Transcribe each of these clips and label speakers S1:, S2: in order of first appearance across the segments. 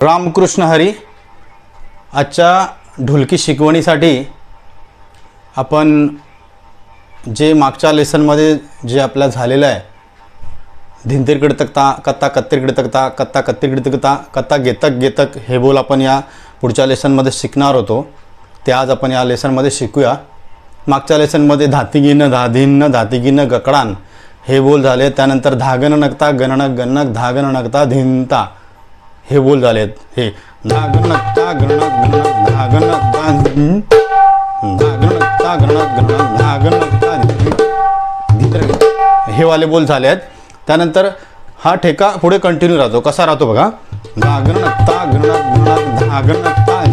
S1: रामकृष्ण हरी. आजच्या ढोलकी शिकवणीसाठी आपण जे मागच्या लेसनमध्ये जे आपल्या झालेलं आहे, धिंतीरकडे तक्ता, कत्ता कत्तीरकडे तक्ता, कत्ता कत्तीरकडे तक्ता, कत्ता गेतक गेतक हे बोल आपण या पुढच्या लेसनमध्ये शिकणार होतो. ते आज आपण या लेसनमध्ये शिकूया. मागच्या लेसनमध्ये धातिगिन धाधिन्न धातिगिन गकडान हे बोल झाले. त्यानंतर धागन नकता गणनक गणनक धागन नकता धिंता हे बोल झालेत. हे धागन नकता गणनक गणनक धागन नकता धागन नकता गणनक गणनक धागन नकता हे वाले बोल झाले आहेत. त्यानंतर हा ठेका पुढे कंटिन्यू राहतो. कसा राहतो बघा. धागन नकता गणनक गणनक धागन नकता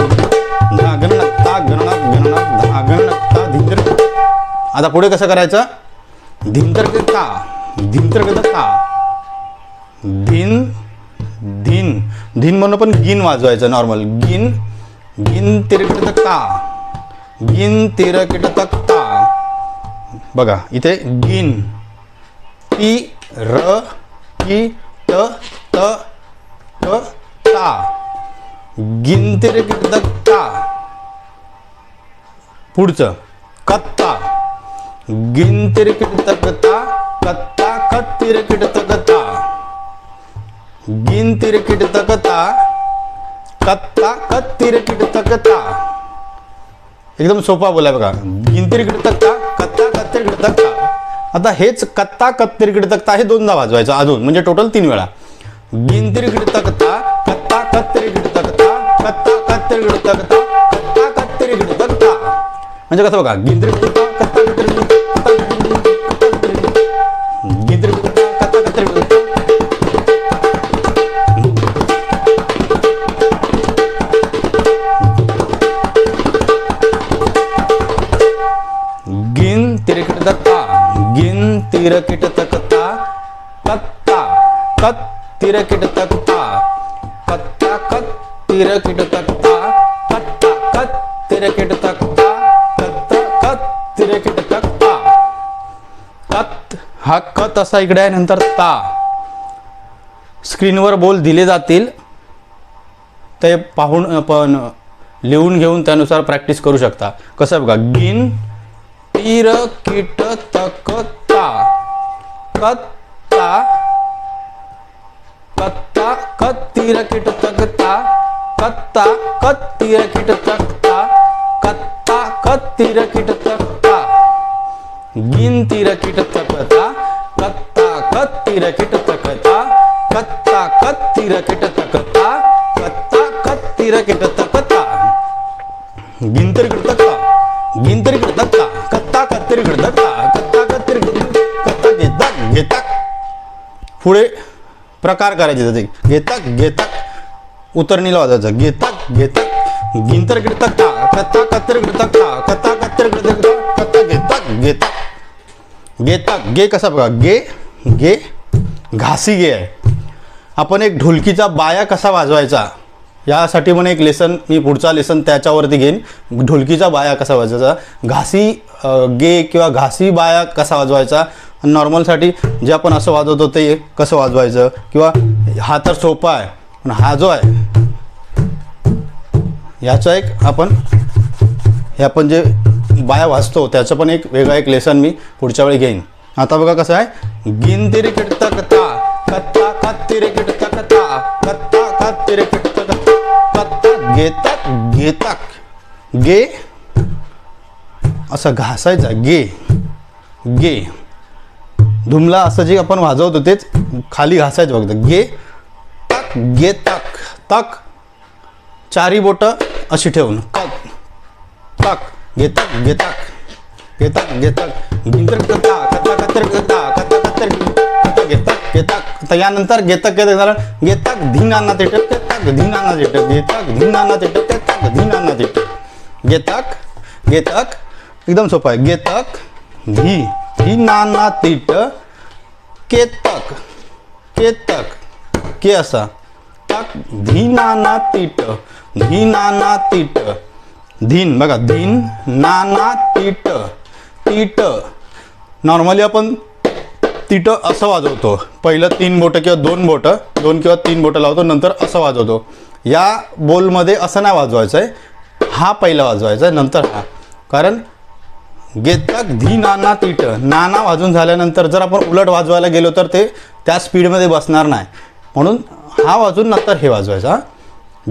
S1: धागन नकता गणनक गणनक धागन नकता धिंतर. आता पुढे कसं करायचं. धिंतरकता धिंतरकता धिन धिन धिन म्हणून पण गिन वाजवायचं नॉर्मल. गिन गिन तिरकिट तक्ता गिन तिरकिट तक्ता. बघा इथे गिन ती र की त त क ता गिन तिरकिट तक्ता. पुढचं कत्ता गिन तिरकिट तक्ता कत्ता कत तिरकिट तक्ता गिन तिरकिट तक्ता कत्ता कत तिरकिट तक्ता. एकदम सोपा बोला बघा. गिन तिरकिट तक्ता कत्ता कत तिरकिट तक्ता. आता हेच कत्ता कत तिरकिट तक्ता हे दोनदा वाजवायचं अजून, म्हणजे टोटल 3 वेळा. गिन तिरकिट तक्ता कत्ता कत तिरकिट तक्ता कत्ता कत तिरकिट तक्ता कत्ता कत तिरकिट तक्ता. म्हणजे कसं बघा. गिन तिरकिट तक्ता कत्ता कत तिरकिट तक्ता गिन तिरकिट तक्ता कत्ता कत तिरकिट तक्ता. गिन तिरकिट तक्ता गिन तिरकिट तक्ता कत्ता कत तिरकिट तक्ता कत्ता कत तिरकिट तक्ता कत्ता कत तिरकिट तक्ता कत्ता कत तिरकिट तक्ता. कत हा कत असा इकडे आहे. नंतर ता. स्क्रीनवर बोल दिले जातील ते पाहून आपण लिहून घेऊन त्यानुसार प्रॅक्टिस करू शकता. कसं बघा. गिन तिरकिट तक्ता कत्ता कत्ता कत तिरकिट तक्ता कत्ता कत तिरकिट तक्ता कत्ता कत तिरकिट तक्ता. गिन तिरकिट तक्ता कत्ता कत तिरकिट तक्ता कत्ता कत तिरकिट तक्ता कत्ता कत तिरकिट तक्ता. गिन तिरकिट तक्ता गिन तिरकिट तक्ता कत्ता कत तिरकिट तक्ता कत्ता कत तिरकिट कत्ता गेतक गेतक. पुढे प्रकार करायचे त्याचे. गेतक गेतक उतरणीला वाजायचं. गेतक गेतक गिन तिरकिट तक्ता कत्ता कत तिरकिट तक्ता कत्ता कत तिरकिट तक्ता कत्ता गेतक गेतक गेतक. गे कसा बघा. गे गे घासी गे आहे. आपण एक ढोलकीचा बाया कसा वाजवायचा यासाठी पण एक लेसन मी पुढचा लेसन त्याच्यावरती घेईन. ढोलकीचा बाया कसा वाजवायचा, घासी गे किंवा घासी बाया कसा वाजवायचा, नॉर्मलसाठी जे आपण असं वाजवतो ते कसं वाजवायचं. किंवा हा तर सोपा आहे, पण हा जो आहे याचा एक आपण जे बाया वाजतो त्याचं पण एक वेगळा एक लेसन मी पुढच्या वेळी घेईन. आता बघा कसं आहे. गिन तिरकिट तक्ता कत्ता कत तिरकिट तक्ता कत्ता कत तिरकिट तक्ता कत्ता गेतक गेतक. गे असं घासायचा. गे गे धुमला असं जे आपण वाजवतो तेच खाली घासायचं फक्त. गे तक गे तक तक चारी बोटं अशी ठेवून कत तक गेतक गेतक गेतक गेतक. गिंतर कत्ता कत्ता कत्तर कत्ता कत्ता कत्तर कत्ता गेतक गेतक. तर यानंतर गेतक गेतक झालं. गेतक धिनाना तिटक गेतक धिनाना तिटक गेतक धिनाना तिटक गेतक धिनाना तिटक. गेतक गेतक एकदम सोपं आहे. गेतक धी धिनाना तिट केतक केतक के असा तक धिनाना तिट धिनाना तिट. धिन बघा. धिन नाना तिट तिट. नॉर्मली आपण तिट असं वाजवतो. पहिलं 3 बोटं किंवा 2 बोटं 2 किंवा 3 बोटं लावतो, नंतर असं वाजवतो. या बोलमध्ये असं नाही वाजवायचं आहे, हा पहिला वाजवायचा आहे नंतर हा. कारण गेतक धी नाना तीट, नाना वाजून झाल्यानंतर जर आपण उलट वाजवायला गेलो तर ते त्या स्पीडमध्ये बसणार नाही, म्हणून हा वाजून नंतर हे वाजवायचा.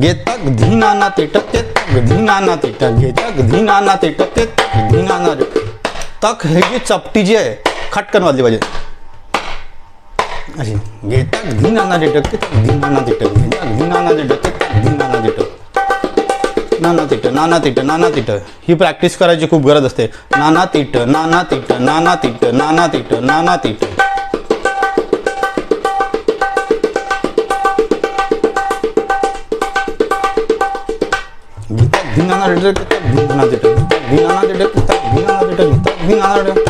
S1: गेतक धी नाना तीट तेतक धी नाना तीट, गेतक धी नाना तीट तेतक धी नाना तीट. तक हे जी चपटी जी आहे खटकन वाजली पाहिजे अशी. गेतक धी नाना तीट तेतक धी नाना तीट, गेतक धी नाना तीट तेतक धी नाना तीट, नाना तीट नाना तीट नाना तीट. ही प्रॅक्टिस करायची खूप गरज असते. नाना तीट नाना तीट नाना तीट नाना तीट नाना तीट. गीतक धी नाना तीट तेतक धी नाना तीट, धी नाना तीट तेतक धी नाना तीट, गीतक धी नाना तीट,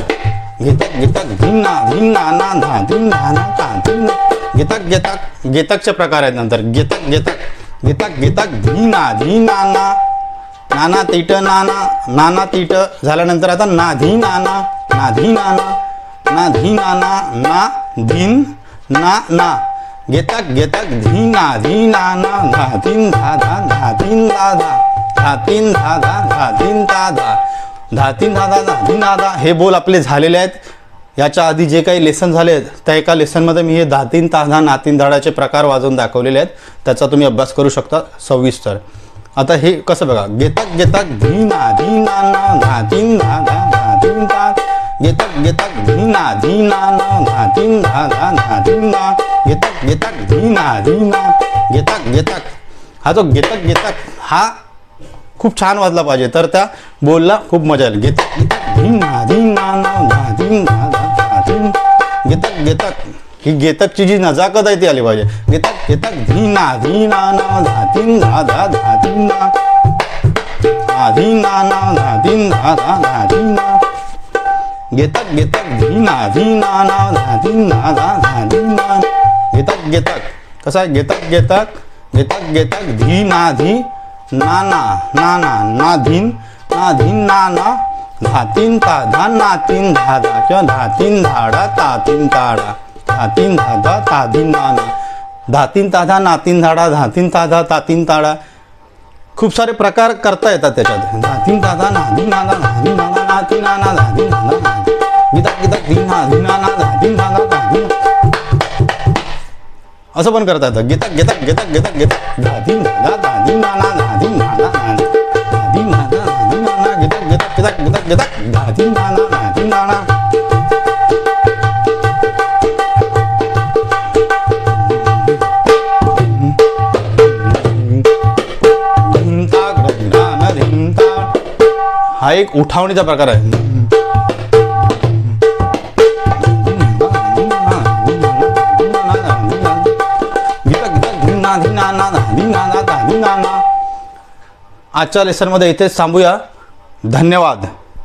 S1: गीतक गीतक धीना धीना ना धा धीना ना धा धीना. गीतक गेतक गेतकचे प्रकार आहेत नंतर. गीतक गेतक गीतक गीतक धीना धीना ना नाना तीट नाना नाना तीट झाल्यानंतर आता नाधी नाना नाधी नाना नाधी नाना ना धीन ना ना. गेतक गेतक धीना धीना ना धातीन धाधा धातीन दाधा धातीन धाधा धातीन दाधा धातीन दादा धातीन दादा. हे बोल आपले झालेले आहेत. याच्या आधी जे काही लेसन झाले आहेत त्या एका लेसनमध्ये मी हे धातीन ताधा नातीन धाडाचे प्रकार वाजवून दाखवलेले आहेत, त्याचा तुम्ही अभ्यास करू शकता सविस्तर. आता हे कसं बघा. गेतक गेतक धीना धीना ना धातीन धाधा धातीन दा. गेतक गेतक धीना धीना ना धातीन धाधा धातीन दा. गेतक गेतक धीना धीना गेतक गेतक. हा जो गेतक गेतक हा खूप छान वाजला पाहिजे तर त्या बोलला खूप मजा येईल. गेतक गेतक धीना धीना ना धातीन धाधा धातीन. गेतक गेतक ही गेतकची जी नजाकत आहे ती आली पाहिजे. गेतक गेतक धीना धीना ना धातीन धाधा धातीन ना धीना ना धातीन धाधा धातीन ना. गेतक गेतक धीना धीना ना धातीन धाधा धातीन ना. गेतक गेतक कसं आहे. गेतक गेतक गेतक गेतक धीना धी नाना नाना नाधीन नाधीन नाना धातीन ताधा नातीन धाधा किंवा धातीन धाडा तातीन ताडा धातीन धाधा ताधीन नाना. धातीन ताधा नातीन धाडा धातीन ताधा तातीन ताडा. खूप सारे प्रकार करता येतात त्याच्यात. धातीन ताधा नाधीन नाना नाधीन नाना नातीन नाना धातीन नाना. गीतक गीतक धीना धीना ना धातीन धाधा धातीन असं पण करता येतं. गीतक गीतक गीतक गीतक गीतक धातीन धाधा धातीन नाना धातीन धाधा धातीन धाधा धातीन नाना. गीतक गीतक गीतक गीतक गीतक धातीन नाना धातीन नाना. हा एक उठावणीचा प्रकार आहे. आजच्या लेसनमध्ये इथेच थांबूया. धन्यवाद.